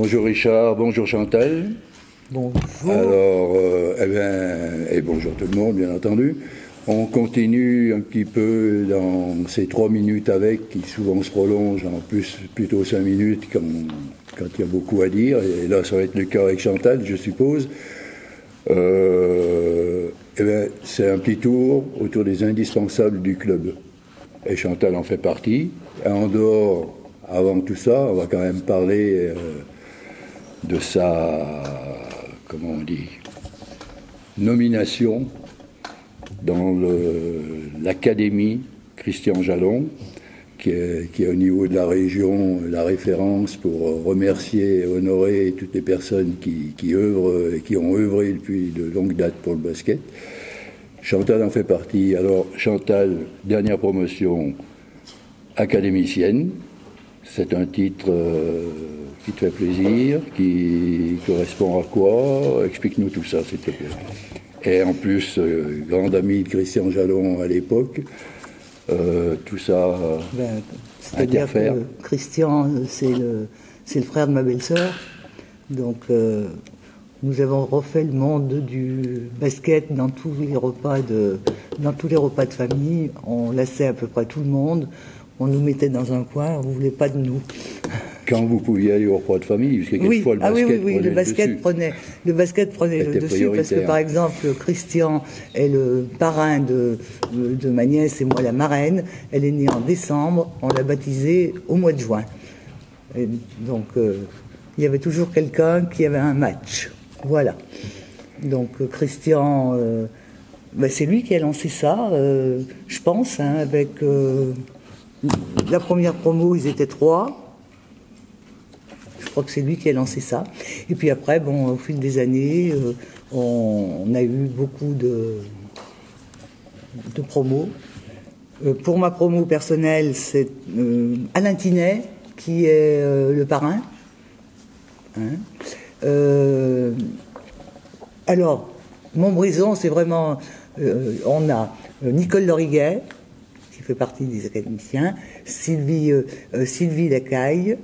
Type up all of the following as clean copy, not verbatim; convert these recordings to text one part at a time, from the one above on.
Bonjour Richard, bonjour Chantal. Bonjour. Alors, et bonjour tout le monde, bien entendu. On continue un petit peu dans ces 3 minutes avec, qui souvent se prolongent en plus plutôt 5 minutes quand il y a beaucoup à dire. Et là, ça va être le cas avec Chantal, je suppose. C'est un petit tour autour des indispensables du club. Et Chantal en fait partie. Et en dehors, avant tout ça, on va quand même parler de sa, comment on dit, nomination dans l'académie Christian Jalon, qui est au niveau de la région la référence pour remercier et honorer toutes les personnes qui œuvrent et qui ont œuvré depuis de longue date pour le basket. Chantal en fait partie. Alors Chantal, dernière promotion, académicienne. C'est un titre qui te fait plaisir, qui correspond à quoi? Explique-nous tout ça, s'il te plaît. Et en plus, grande amie de Christian Jalon à l'époque, tout ça c'est-à-dire que Christian, c'est le frère de ma belle-sœur. Donc, nous avons refait le monde du basket dans tous les repas de famille. On laissait à peu près tout le monde. On nous mettait dans un coin, on ne voulait pas de nous. Quand vous pouviez aller au repas de famille, parce que quelquefois le basket prenait le dessus, parce que par exemple, Christian est le parrain de ma nièce et moi la marraine. Elle est née en décembre, on l'a baptisée au mois de juin. Et donc, il y avait toujours quelqu'un qui avait un match. Voilà. Donc, Christian, c'est lui qui a lancé ça, je pense, avec... la première promo, ils étaient 3. Je crois que c'est lui qui a lancé ça. Et puis après, au fil des années, on a eu beaucoup de promos. Pour ma promo personnelle, c'est Alain Tinet qui est le parrain. Alors, Montbrison, c'est vraiment... on a Nicole Loriguet, qui fait partie des académiciens, Sylvie Lacaille,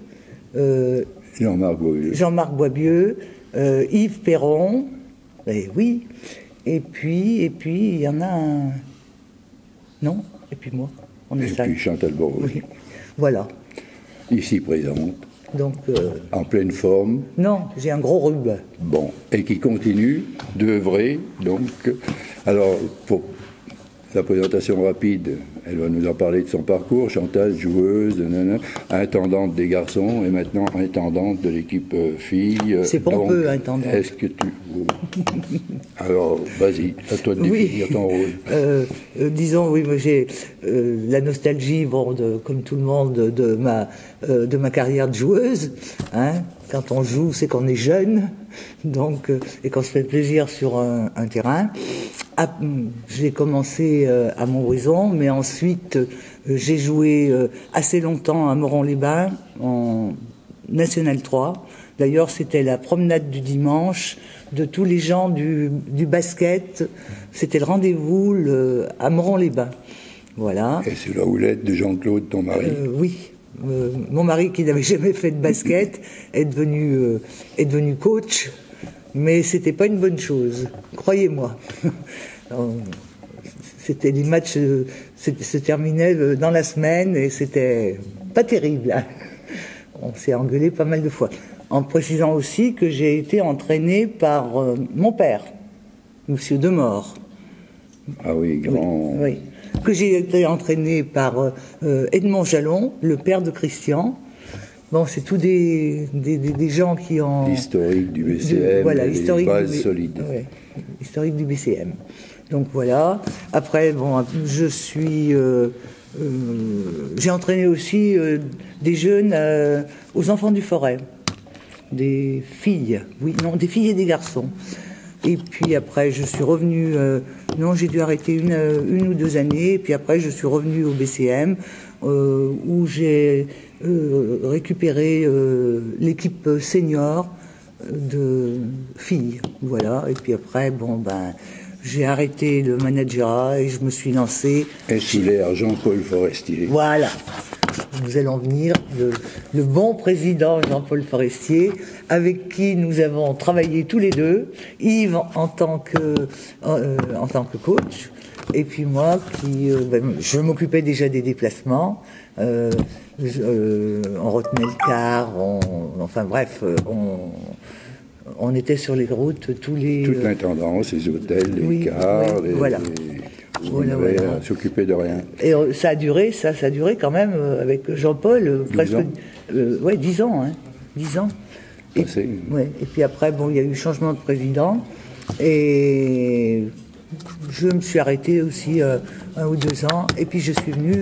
Jean-Marc Boisbieu, Yves Perron, oui, et puis il y en a un... Non, et puis moi, on est ça. Et puis Chantal Bordeaux. Oui. Voilà. Ici présente. Donc, en pleine forme. Non, j'ai un gros rhume. Bon, et qui continue d'œuvrer, donc... Alors, pour la présentation rapide, elle va nous en parler de son parcours. Chantal, joueuse, intendante des garçons, et maintenant intendante de l'équipe filles. C'est pompeux, intendante. Est-ce que tu... Alors, vas-y, à toi de définir ton rôle. Disons, oui, moi j'ai la nostalgie, comme tout le monde, de ma carrière de joueuse. Quand on joue, c'est qu'on est jeune, donc, et qu'on se fait plaisir sur un terrain. J'ai commencé à Montbrison, mais ensuite j'ai joué assez longtemps à Moron-les-Bains en National 3. D'ailleurs, c'était la promenade du dimanche de tous les gens du basket. C'était le rendez-vous à Moron-les-Bains. Voilà. Et c'est la houlette de Jean-Claude, ton mari? Oui. Mon mari, qui n'avait jamais fait de basket, est devenu coach, mais c'était pas une bonne chose, croyez-moi. C'était les matchs se terminaient dans la semaine et c'était pas terrible. On s'est engueulé pas mal de fois. En précisant aussi que j'ai été entraîné par mon père, Monsieur Demort. Ah oui, grand... Oui. Que j'ai été entraîné par Edmond Jalon, le père de Christian. Bon, c'est tous des gens qui ont... L'historique du BCM, voilà, les bases solides. Ouais, historique du BCM. Donc voilà. Après, j'ai entraîné aussi des jeunes aux enfants du Forêt. Des filles, des filles et des garçons. Et puis après, je suis revenue... j'ai dû arrêter une ou 2 années. Et puis après, je suis revenue au BCM, où j'ai récupéré l'équipe senior de filles. Voilà. Et puis après, j'ai arrêté le managerat et je me suis lancée... Et sous l'ère Jean-Paul Forestier. Voilà. nous allons venir le bon président Jean-Paul Forestier, avec qui nous avons travaillé tous les deux, Yves en tant que coach, et puis moi je m'occupais déjà des déplacements, on retenait le car, on était sur les routes toute l'intendance, les hôtels, les cars, on avait à s'occuper de rien. Et ça a duré quand même avec Jean-Paul presque 10 ans. 10 ans. Et puis après, il y a eu changement de président et je me suis arrêtée aussi 1 ou 2 ans et puis je suis venue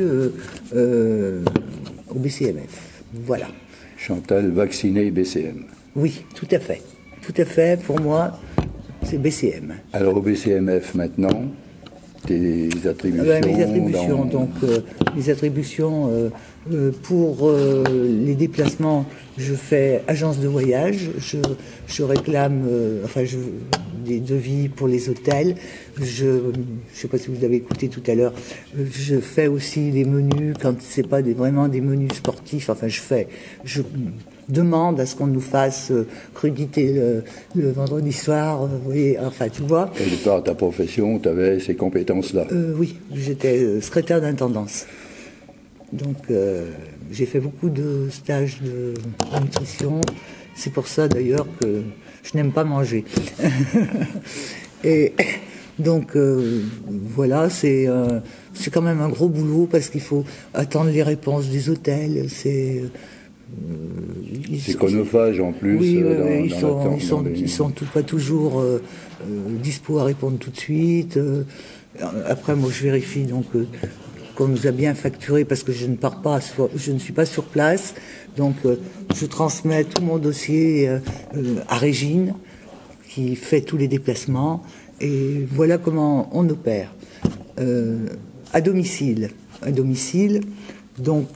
au BCMF. Voilà. Chantal, vaccinée BCM. Oui, tout à fait. Tout à fait, pour moi, c'est BCM. Alors au BCMF maintenant, tes attributions. Mes attributions, les attributions pour les déplacements, je fais agence de voyage, je réclame des devis pour les hôtels, je ne sais pas si vous avez écouté tout à l'heure, je fais aussi les menus quand c'est pas vraiment des menus sportifs, je demande à ce qu'on nous fasse crudité le vendredi soir, tu vois. Et de par ta profession, tu avais ces compétences-là? Oui, j'étais secrétaire d'intendance. Donc, j'ai fait beaucoup de stages de nutrition. C'est pour ça, d'ailleurs, que je n'aime pas manger. Et donc, voilà, c'est quand même un gros boulot parce qu'il faut attendre les réponses des hôtels. C'est chronophage en plus. Oui, ils sont pas toujours dispo à répondre tout de suite. Après, moi, je vérifie qu'on nous a bien facturé parce que je ne suis pas sur place. Donc, je transmets tout mon dossier à Régine, qui fait tous les déplacements. Et voilà comment on opère. À domicile. Donc,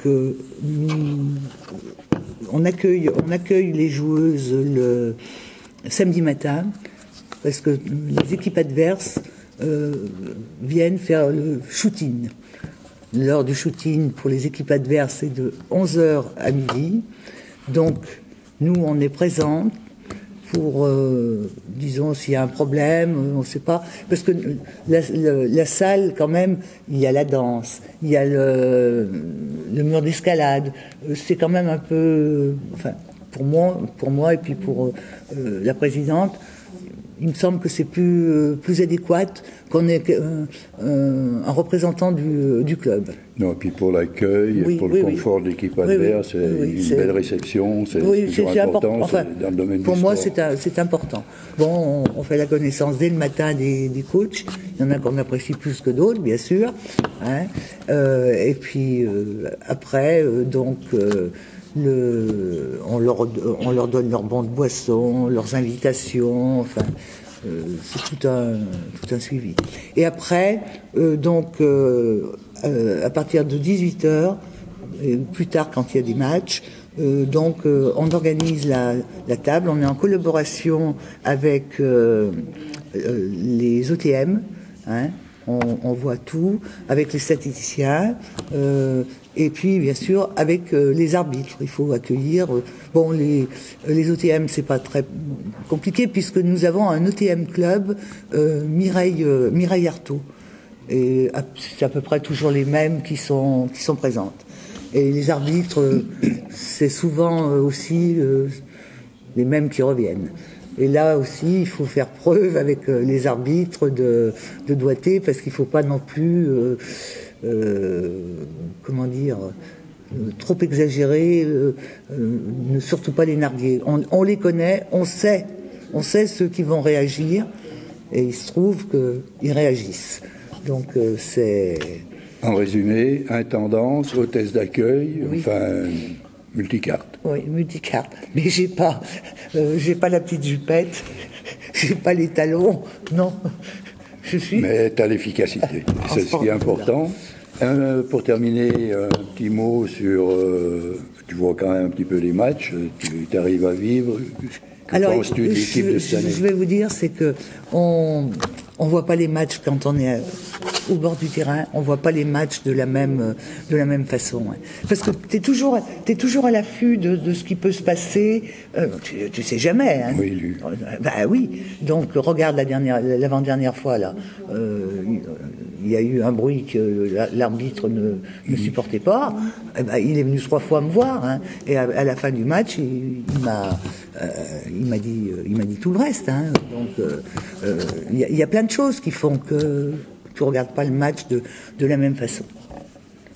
on accueille les joueuses le samedi matin parce que les équipes adverses viennent faire le shooting. L'heure du shooting pour les équipes adverses est de 11h à midi. Donc, nous, on est présents pour, disons, s'il y a un problème, on ne sait pas. Parce que la salle, quand même, il y a la danse, il y a le mur d'escalade. C'est quand même un peu... pour moi et puis pour la présidente, il me semble que c'est plus adéquat qu'on ait un représentant du club. Non, et puis pour l'accueil, pour le confort de l'équipe adverse, une belle réception, c'est important dans le domaine du sport. Pour moi, c'est important. Bon, on fait la connaissance dès le matin des coachs. Il y en a qu'on apprécie plus que d'autres, bien sûr. Et puis après, on leur donne leur banc de boissons, leurs invitations, c'est tout un suivi. Et après, à partir de 18h, et plus tard quand il y a des matchs, on organise la table, on est en collaboration avec les OTM, on voit tout, avec les statisticiens, et puis bien sûr avec les arbitres. Il faut accueillir. Les OTM, c'est pas très compliqué puisque nous avons un OTM club, Mireille Artaud, et c'est à peu près toujours les mêmes qui sont présentes. Et les arbitres, c'est souvent aussi les mêmes qui reviennent. Et là aussi, il faut faire preuve avec les arbitres de doigté, parce qu'il ne faut pas non plus, trop exagérer, surtout pas les narguer. On les connaît, on sait ceux qui vont réagir, et il se trouve qu'ils réagissent. Donc c'est... En résumé, intendance, hôtesse d'accueil, multicarte. Oui, multicarte. Mais j'ai pas la petite jupette, j'ai pas les talons, non. Mais tu as l'efficacité, c'est ce qui est important. Pour terminer, un petit mot sur... tu vois quand même un petit peu les matchs, tu arrives à vivre. Que penses-tu de l'équipe de cette année ? Je vais vous dire, c'est que on voit pas les matchs quand on est au bord du terrain, on voit pas les matchs de la même façon. Hein. Parce que t'es toujours à l'affût de ce qui peut se passer. Tu sais jamais. Hein. Oui, lui. Bah oui. Donc regarde l'avant-dernière fois là. Il y a eu un bruit que l'arbitre ne supportait pas. Eh ben, il est venu 3 fois me voir. Hein. Et à la fin du match, il m'a dit tout le reste. Hein. Donc il y a plein de choses qui font que tu regardes pas le match de la même façon.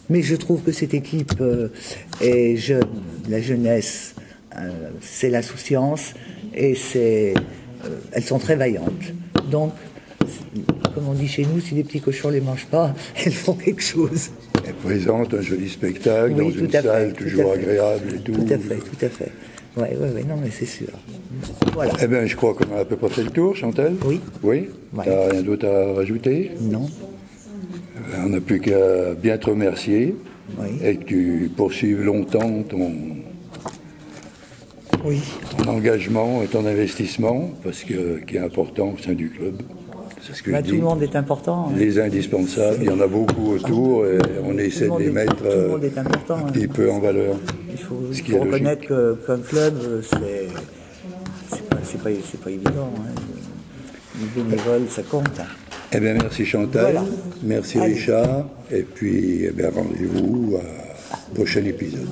Mais je trouve que cette équipe est jeune, la jeunesse, c'est l'insouciance et elles sont très vaillantes. Donc, comme on dit chez nous, si les petits cochons les mangent pas, elles font quelque chose. Elles présentent un joli spectacle dans une salle toujours agréable et tout. Tout à fait. Ouais, non, mais c'est sûr. Voilà. Eh bien, je crois qu'on a à peu près fait le tour, Chantal. Oui. Oui. Ouais. T'as rien d'autre à rajouter? Non. On n'a plus qu'à bien te remercier. Oui. Et que tu poursuives longtemps ton engagement et ton investissement, parce qui est important au sein du club. C'est ce que je dis. Tout le monde est important. Hein. Les indispensables, il y en a beaucoup autour et on essaie de les mettre un petit peu en valeur. Il faut reconnaître qu'un club, c'est pas évident. Hein. Les bénévoles, ça compte. Hein. Eh bien, merci Chantal, voilà. Merci Richard, et puis rendez-vous au prochain épisode.